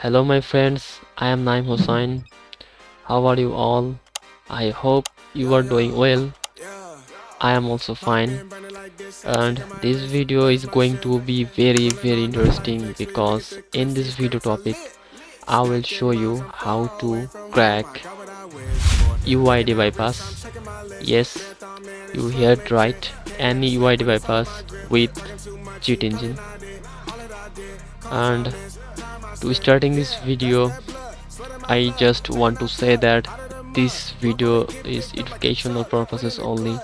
Hello my friends, I am Naim Hussain. How are you all? I hope you are doing well. I am also fine, and this video is going to be very interesting because in this video topic I will show you how to crack UID bypass. Yes, you heard right, any UID bypass with cheat engine. And to starting this video, I just want to say that this video is educational purposes only.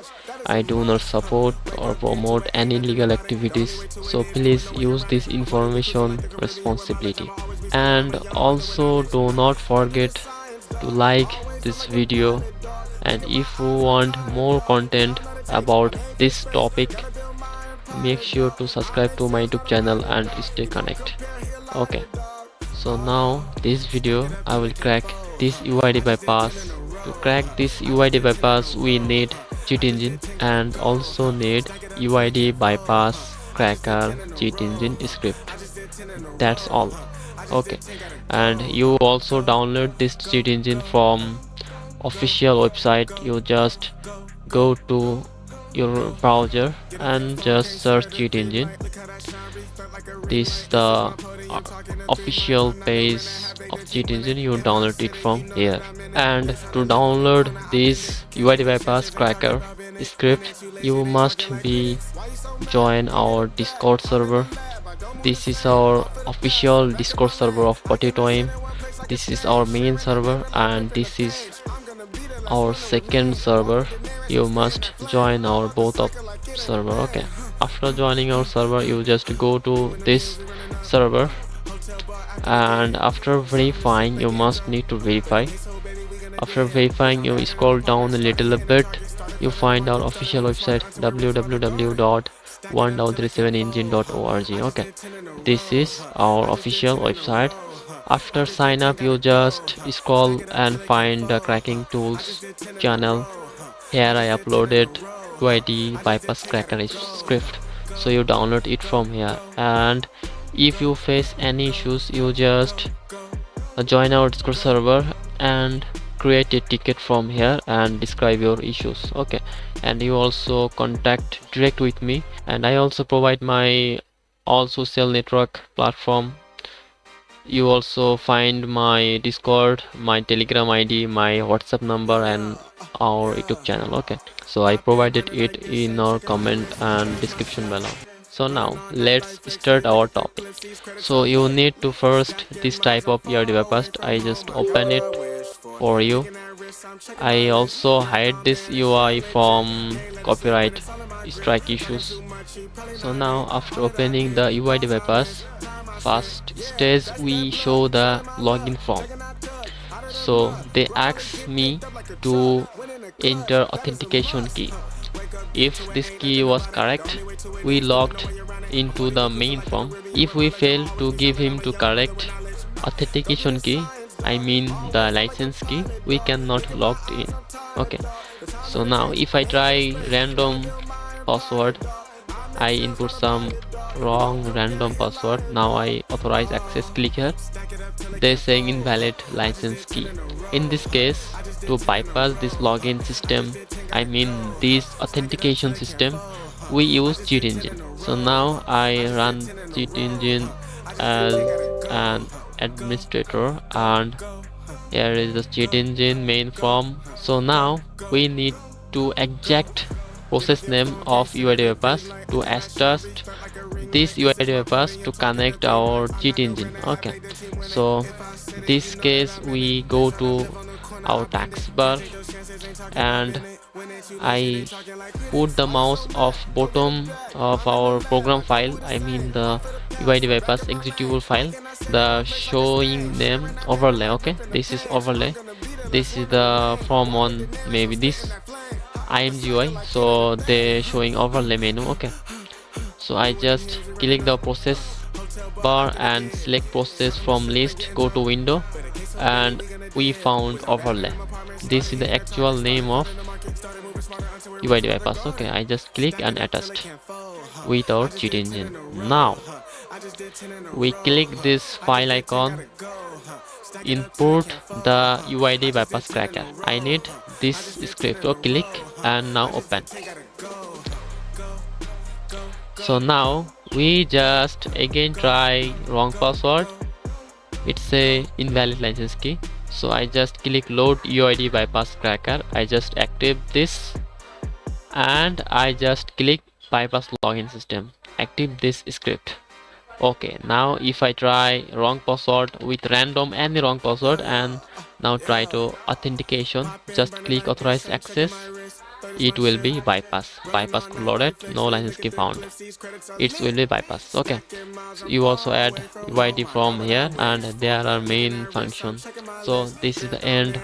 I do not support or promote any illegal activities, so please use this information responsibly. And also do not forget to like this video, and if you want more content about this topic, make sure to subscribe to my YouTube channel and stay connected. Okay, so now this video I will crack this UID bypass. To crack this UID bypass we need cheat engine and also need UID bypass cracker cheat engine script. That's all. Okay, and you also download this cheat engine from official website. You just go to your browser and just search cheat engine. This is the official page of cheat engine. You download it from here, and to download this UID bypass cracker script you must be join our Discord server. This is our official Discord server of Potato Aim. This is our main server and this is our second server. You must join our both of server. Okay, after joining our server you just go to this server, and after verifying you must need to verify. After verifying you scroll down a little bit, you find our official website www.137engine.org. okay, this is our official website. After sign up you just scroll and find the cracking tools channel. Here I uploaded UID bypass cracker script, so you download it from here, and if you face any issues you just join our Discord server and create a ticket from here and describe your issues. Okay, and you also contact direct with me, and I also provide my all social network platform. You also find my Discord, my Telegram ID, my WhatsApp number and our YouTube channel. Okay, so I provided it in our comment and description below. So now let's start our topic. So you need to first this type of UID bypass. I just open it for you. I also hide this UI from copyright strike issues. So now after opening the UID bypass, first stage we show the login form. So they ask me to enter authentication key. If this key was correct, we logged into the main form. If we fail to give him to correct authentication key, I mean the license key, we cannot log in. Okay, so now if I try random password, I input some wrong random password. Now I authorize access, click here. They're saying invalid license key. In this case, to bypass this login system, I mean this authentication system, we use cheat engine. So now I run cheat engine as an administrator, and here is the cheat engine main form. So now we need to exact process name of UID bypass to attach this UID bypass to connect our cheat engine. Okay, so this case we go to our taskbar and I put the mouse of bottom of our program file, I mean the UID bypass executable file, the showing name overlay. Okay, this is overlay. This is the from on maybe this IMGUI, so they showing overlay menu. Okay, so I just click the process bar and select process from list, go to window, and we found overlay. This is the actual name of UID bypass. Okay, I just click and attach with our cheat engine. Now We click this file icon, input the UID bypass cracker. I need this script. So click and now open. So now we just again try wrong password. It's a invalid license key. So I just click load UID bypass cracker. I just active this and I just click bypass login system. Active this script. Okay, now if I try wrong password with random any wrong password and now try to authentication, just click authorize access, it will be bypass loaded, no license key found, it will be bypass. Okay, so you also add UID from here and there are main function. So this is the end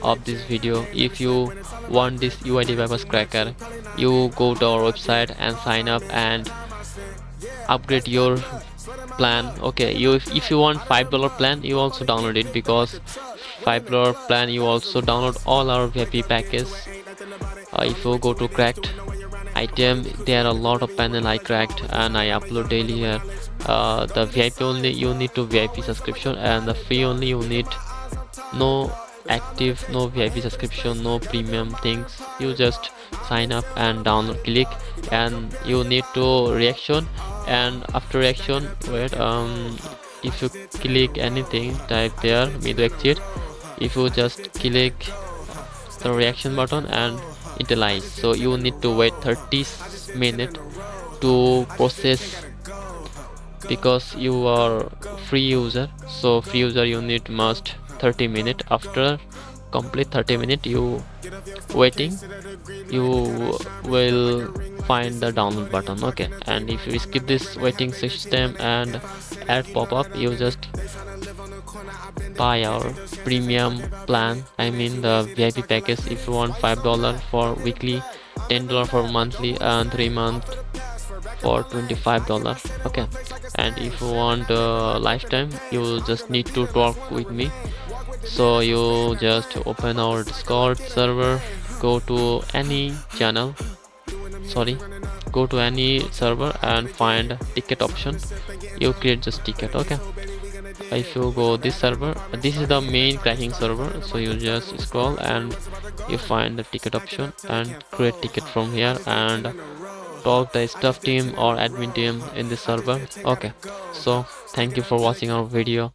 of this video. If you want this UID bypass cracker, you go to our website and sign up and upgrade your plan. Okay, if you want $5 plan, you also download it, because $5 plan you also download all our VIP package. If you go to cracked item, there are a lot of panel I cracked and I upload daily here. The VIP only you need to VIP subscription, and the free only you need no active, no VIP subscription, no premium things. You just sign up and download, click, and you need to reaction. And after reaction, wait, if you click anything, type there medo exit. If you just click the reaction button and utilize, so you need to wait 30 minutes to process, because you are free user. So free user you need must 30 minutes. After complete 30 minutes you waiting, you will find the download button. Okay, and if you skip this waiting system and add pop-up, you just buy our premium plan, I mean the VIP package. If you want $5 for weekly, $10 for monthly, and 3 months for $25. Okay, and if you want lifetime, you just need to talk with me. So you just open our Discord server, go to any channel, sorry, go to any server and find ticket option. You create just ticket. Okay, if you go this server, this is the main cracking server, so you just scroll and you find the ticket option and create ticket from here and talk the staff team or admin team in this server. Okay, so thank you for watching our video.